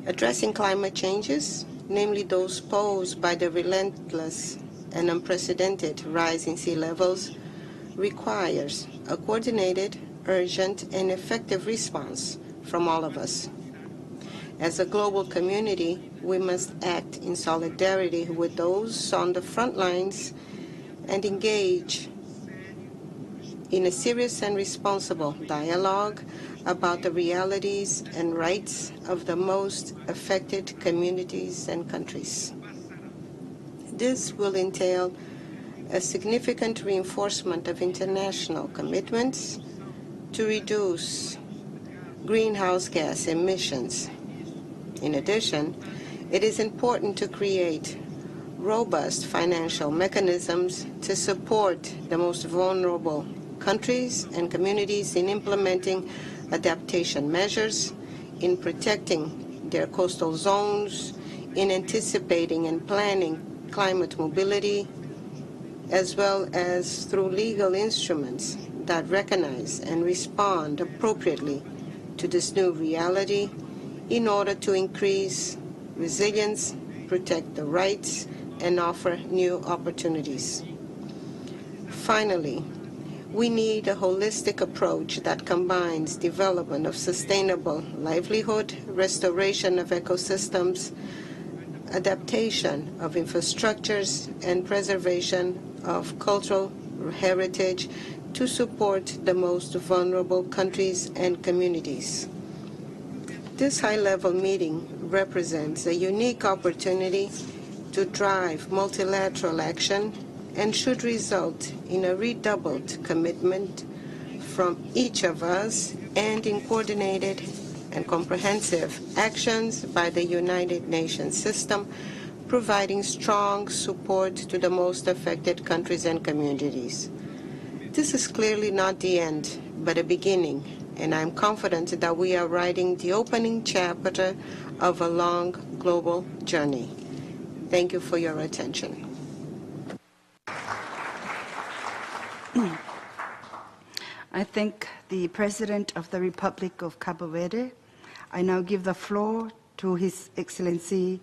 Addressing climate changes, namely those posed by the relentless and unprecedented rise in sea levels, requires a coordinated, urgent, and effective response from all of us. As a global community, we must act in solidarity with those on the front lines and engage in a serious and responsible dialogue about the realities and rights of the most affected communities and countries. This will entail a significant reinforcement of international commitments to reduce greenhouse gas emissions. In addition, it is important to create robust financial mechanisms to support the most vulnerable countries and communities in implementing adaptation measures, in protecting their coastal zones, in anticipating and planning climate mobility, as well as through legal instruments that recognize and respond appropriately to this new reality in order to increase resilience, protect the rights, and offer new opportunities. Finally, we need a holistic approach that combines development of sustainable livelihood, restoration of ecosystems, adaptation of infrastructures, and preservation of cultural heritage to support the most vulnerable countries and communities. This high-level meeting represents a unique opportunity to drive multilateral action and should result in a redoubled commitment from each of us and in coordinated and comprehensive actions by the United Nations system, providing strong support to the most affected countries and communities. This is clearly not the end, but a beginning, and I'm confident that we are writing the opening chapter of a long global journey. Thank you for your attention. I thank the President of the Republic of Cabo Verde. I now give the floor to His Excellency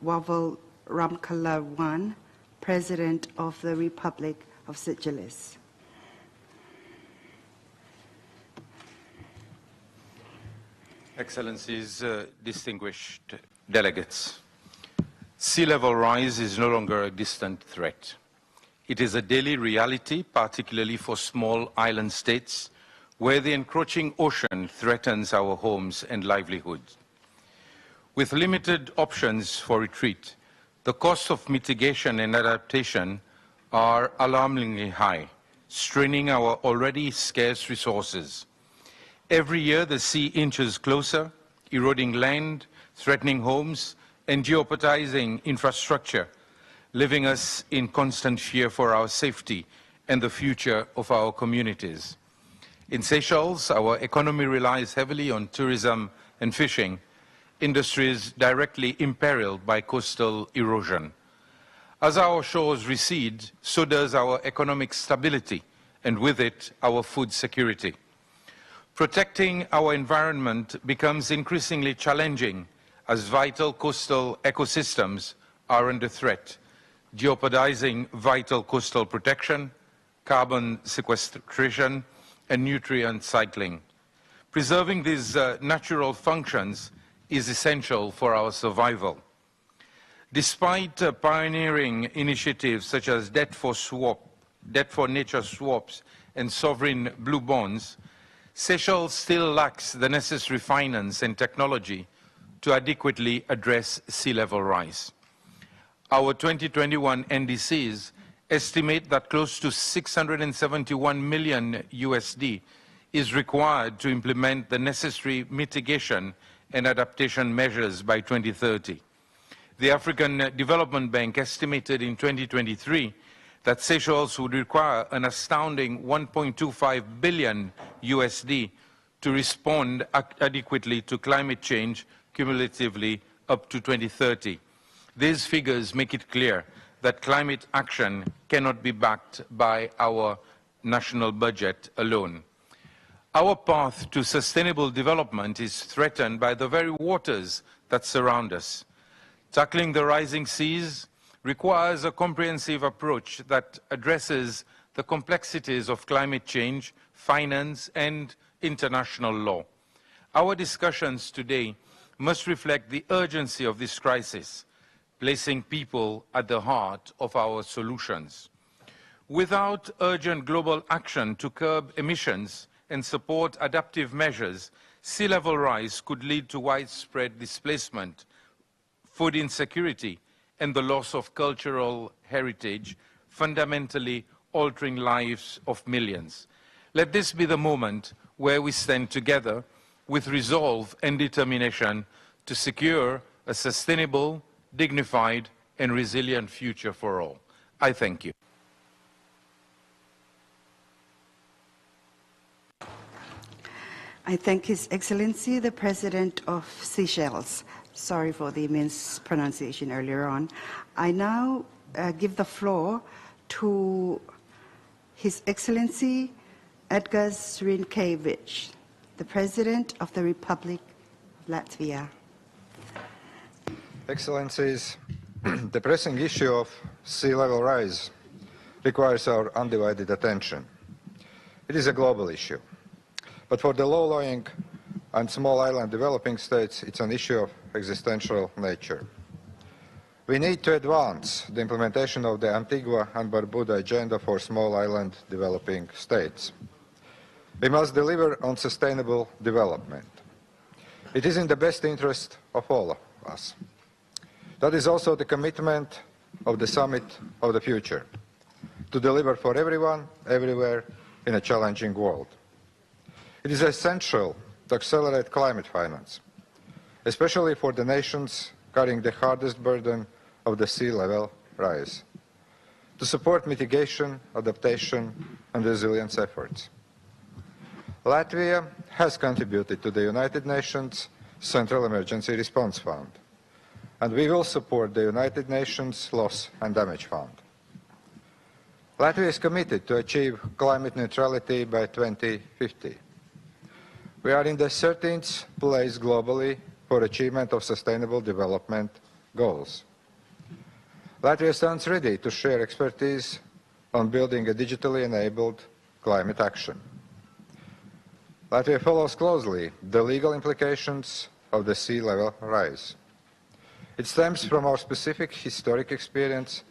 Wavel Ramkalawan, President of the Republic of Seychelles. Excellencies, distinguished delegates, sea level rise is no longer a distant threat. It is a daily reality, particularly for small island states, where the encroaching ocean threatens our homes and livelihoods. With limited options for retreat, the costs of mitigation and adaptation are alarmingly high, straining our already scarce resources. Every year, the sea inches closer, eroding land, threatening homes, and jeopardizing infrastructure, leaving us in constant fear for our safety and the future of our communities. In Seychelles, our economy relies heavily on tourism and fishing, industries directly imperiled by coastal erosion. As our shores recede, so does our economic stability, and with it, our food security. Protecting our environment becomes increasingly challenging as vital coastal ecosystems are under threat, jeopardizing vital coastal protection, carbon sequestration, and nutrient cycling. Preserving these natural functions is essential for our survival. Despite pioneering initiatives such as debt for nature swaps, and sovereign blue bonds, Seychelles still lacks the necessary finance and technology to adequately address sea level rise. Our 2021 NDCs estimate that close to $671 million USD is required to implement the necessary mitigation and adaptation measures by 2030. The African Development Bank estimated in 2023 that Seychelles would require an astounding 1.25 billion USD to respond adequately to climate change cumulatively up to 2030. These figures make it clear that climate action cannot be backed by our national budget alone. Our path to sustainable development is threatened by the very waters that surround us. Tackling the rising seas requires a comprehensive approach that addresses the complexities of climate change, finance, and international law. Our discussions today must reflect the urgency of this crisis, placing people at the heart of our solutions. Without urgent global action to curb emissions and support adaptive measures, sea level rise could lead to widespread displacement, food insecurity, and the loss of cultural heritage, fundamentally altering lives of millions. Let this be the moment where we stand together with resolve and determination to secure a sustainable, dignified, and resilient future for all. I thank you. I thank His Excellency, the President of Seychelles. Sorry for the mispronunciation earlier on. I now give the floor to His Excellency Edgars Rinkēvičs, the President of the Republic of Latvia. Excellencies, the pressing issue of sea level rise requires our undivided attention. It is a global issue. But for the low-lying and small island developing states, it's an issue of existential nature. We need to advance the implementation of the Antigua and Barbuda agenda for small island developing states. We must deliver on sustainable development. It is in the best interest of all of us. That is also the commitment of the Summit of the Future, to deliver for everyone, everywhere, in a challenging world. It is essential to accelerate climate finance, especially for the nations carrying the hardest burden of the sea level rise, to support mitigation, adaptation, and resilience efforts. Latvia has contributed to the United Nations Central Emergency Response Fund, and we will support the United Nations Loss and Damage Fund. Latvia is committed to achieve climate neutrality by 2050. We are in the 13th place globally for achievement of sustainable development goals. Latvia stands ready to share expertise on building a digitally enabled climate action. Latvia follows closely the legal implications of the sea level rise. It stems from our specific historic experience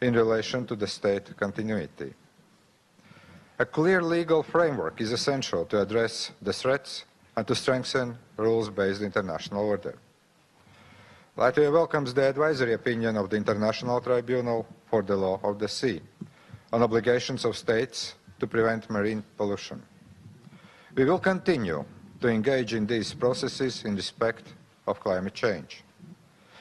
in relation to the state continuity. A clear legal framework is essential to address the threats and to strengthen rules-based international order. Latvia welcomes the advisory opinion of the International Tribunal for the Law of the Sea on obligations of states to prevent marine pollution. We will continue to engage in these processes in respect of climate change.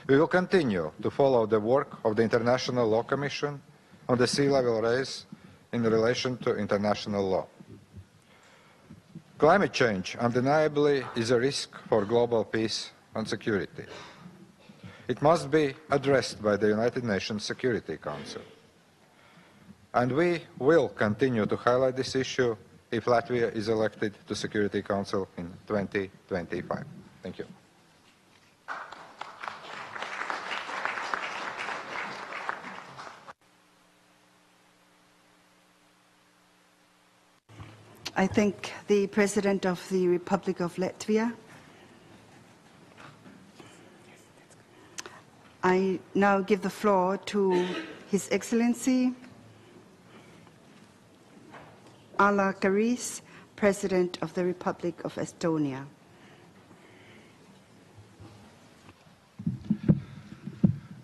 We will continue to follow the work of the International Law Commission on the sea level rise in relation to international law. Climate change undeniably is a risk for global peace and security. It must be addressed by the United Nations Security Council. And we will continue to highlight this issue if Latvia is elected to Security Council in 2025. Thank you. I thank the President of the Republic of Latvia. I now give the floor to His Excellency Ala Karis, President of the Republic of Estonia.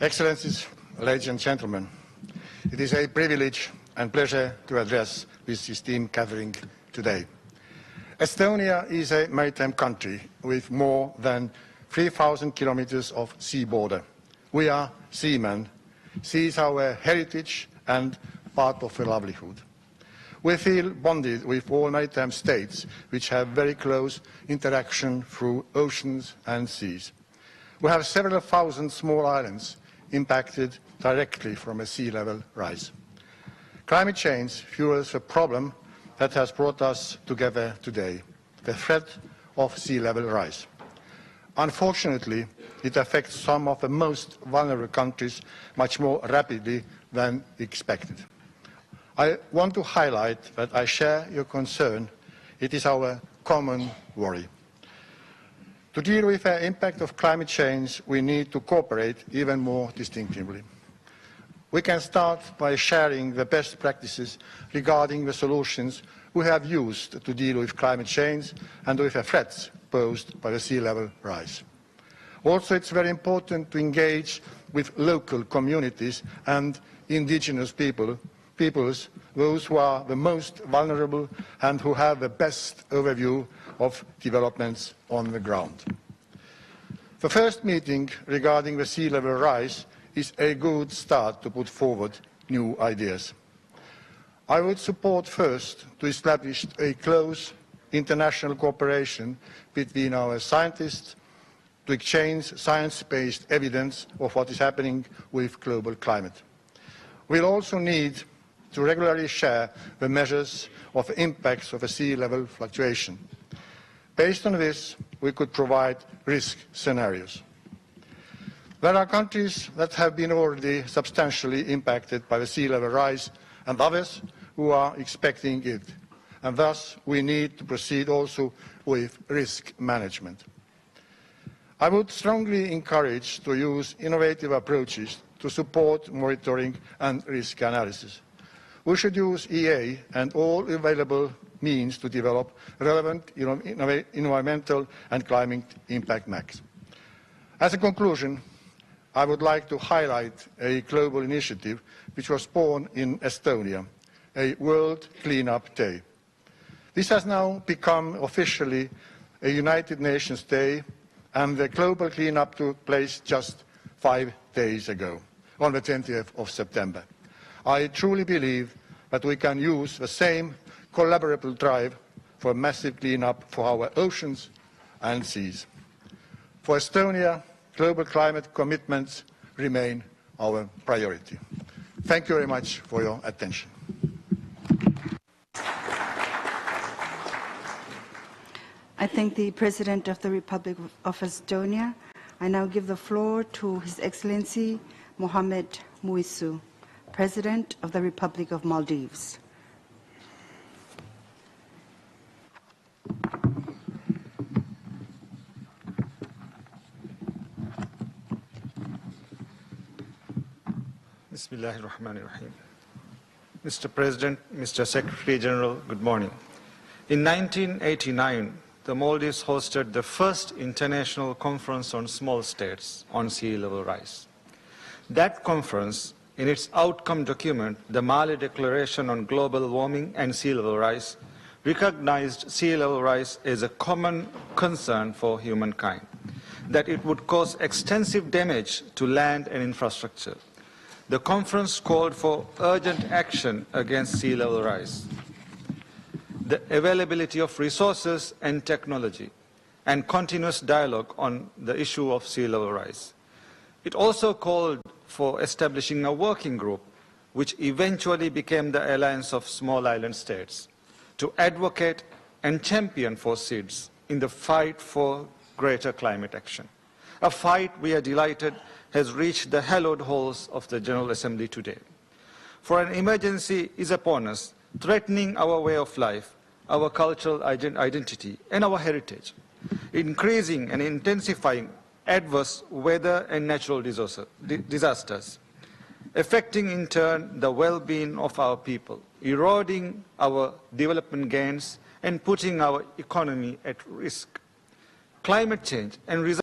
Excellencies, ladies and gentlemen, it is a privilege and pleasure to address this esteemed gathering today. Estonia is a maritime country with more than 3,000 kilometers of sea border. We are seamen. Sea is our heritage and part of our livelihood. We feel bonded with all maritime states which have very close interaction through oceans and seas. We have several thousand small islands impacted directly from a sea level rise. Climate change fuels a problem that has brought us together today. the threat of sea level rise. Unfortunately, it affects some of the most vulnerable countries much more rapidly than expected. I want to highlight that I share your concern. It is our common worry. To deal with the impact of climate change, we need to cooperate even more distinctively. We can start by sharing the best practices regarding the solutions we have used to deal with climate change and with the threats posed by the sea level rise. Also, it's very important to engage with local communities and indigenous peoples, those who are the most vulnerable and who have the best overview of developments on the ground. The first meeting regarding the sea level rise is a good start to put forward new ideas. I would support first to establish a close international cooperation between our scientists to exchange science-based evidence of what is happening with global climate. We'll also need to regularly share the measures of the impacts of a sea level fluctuation. Based on this, we could provide risk scenarios. There are countries that have been already substantially impacted by the sea level rise and others who are expecting it, and thus we need to proceed also with risk management. I would strongly encourage to use innovative approaches to support monitoring and risk analysis. We should use EA and all available means to develop relevant environmental and climate impact maps. As a conclusion, I would like to highlight a global initiative which was born in Estonia, a World Cleanup Day. This has now become officially a United Nations Day, and the global cleanup took place just 5 days ago, on the 20th of September. I truly believe that we can use the same collaborative drive for massive cleanup for our oceans and seas. For Estonia, global climate commitments remain our priority. Thank you very much for your attention. I thank the President of the Republic of Estonia. I now give the floor to His Excellency Mohamed Muisu, President of the Republic of Maldives. Bismillahirrahmanirrahim. Mr. President, Mr. Secretary General, good morning. In 1989, the Maldives hosted the first international conference on small states on sea level rise. That conference, in its outcome document, the Mali Declaration on Global Warming and Sea Level Rise, recognized sea level rise as a common concern for humankind, that it would cause extensive damage to land and infrastructure. The conference called for urgent action against sea level rise, the availability of resources and technology, and continuous dialogue on the issue of sea level rise. It also called for establishing a working group, which eventually became the Alliance of Small Island States, to advocate and champion for SIDS in the fight for greater climate action. A fight, we are delighted, has reached the hallowed halls of the General Assembly today. For an emergency is upon us, threatening our way of life, our cultural identity, and our heritage, increasing and intensifying adverse weather and natural disasters, affecting in turn the well-being of our people, eroding our development gains, and putting our economy at risk. Climate change and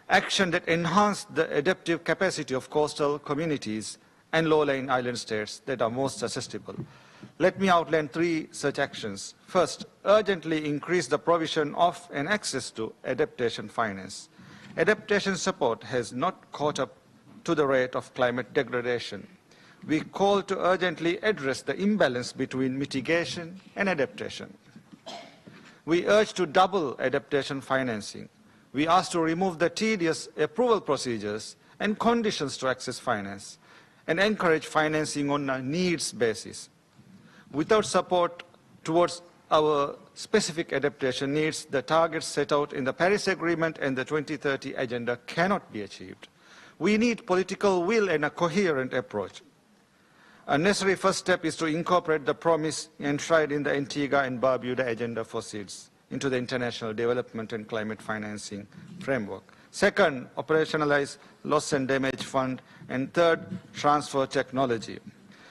action that enhance the adaptive capacity of coastal communities and low-lying island states that are most susceptible. Let me outline 3 such actions. First, urgently increase the provision of and access to adaptation finance. Adaptation support has not caught up to the rate of climate degradation. We call to urgently address the imbalance between mitigation and adaptation. We urge to double adaptation financing. We ask to remove the tedious approval procedures and conditions to access finance, and encourage financing on a needs basis. Without support towards our specific adaptation needs, the targets set out in the Paris Agreement and the 2030 Agenda cannot be achieved. We need political will and a coherent approach. A necessary first step is to incorporate the promise enshrined in the Antigua and Barbuda Agenda for Seeds into the international development and climate financing framework. Second, operationalize loss and damage fund. And third, transfer technology.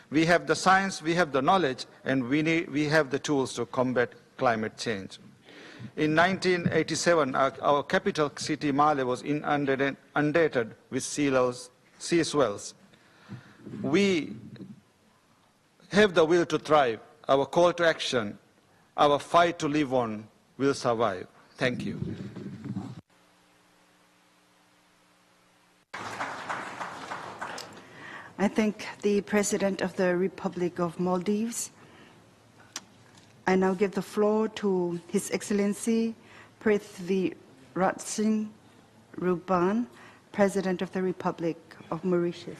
We have the science, we have the knowledge, and we have the tools to combat climate change. In 1987, our capital city, Male, was inundated with sea swells. We have the will to thrive. Our call to action, our fight to live on will survive. Thank you. I thank the President of the Republic of Maldives. I now give the floor to His Excellency Prithvi Raj Singh Ruban, President of the Republic of Mauritius.